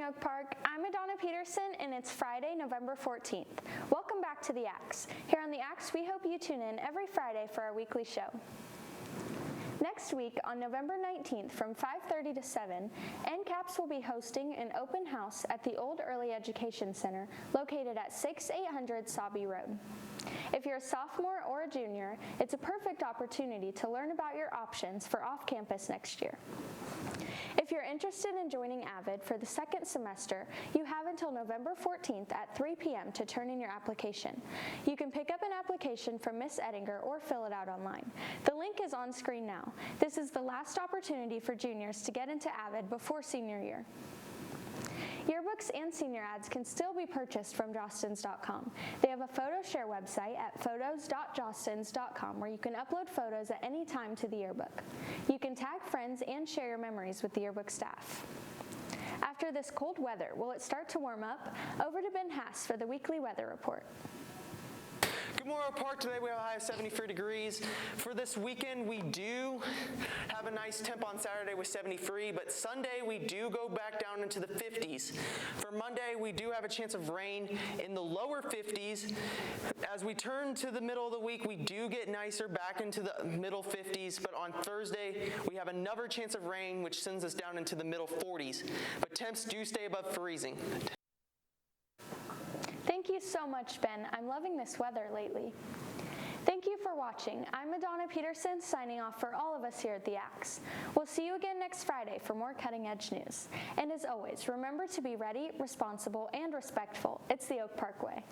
Oak Park. I'm Madonna Peterson, and it's Friday, November 14th. Welcome back to The Axe. Here on The Axe, we hope you tune in every Friday for our weekly show. Next week, on November 19th from 5:30 to 7, NCAPS will be hosting an open house at the Old Early Education Center located at 6800 Sabi Road. If you're a sophomore or a junior, it's a perfect opportunity to learn about your options for off-campus next year. If you're interested in joining AVID for the second semester, you have until November 14th at 3 p.m. to turn in your application. You can pick up an application from Miss Ettinger or fill it out online. The link is on screen now. This is the last opportunity for juniors to get into AVID before senior year. Yearbooks and senior ads can still be purchased from jostens.com. They have a photo share website at photos.jostens.com where you can upload photos at any time to the yearbook. You can tag friends and share your memories with the yearbook staff. After this cold weather, will it start to warm up? Over to Ben Hass for the weekly weather report. Good morning, Oak Park. Today we have a high of 73 degrees. For this weekend, we do have a nice temp on Saturday with 73, but Sunday we do go back down into the 50s. For Monday, we do have a chance of rain in the lower 50s. As we turn to the middle of the week, we do get nicer back into the middle 50s, but on Thursday, we have another chance of rain, which sends us down into the middle 40s. But temps do stay above freezing. Thank you so much, Ben. I'm loving this weather lately. Thank you for watching. I'm Madonna Peterson, signing off for all of us here at The Axe. We'll see you again next Friday for more cutting-edge news. And as always, remember to be ready, responsible, and respectful. It's the Oak Park way.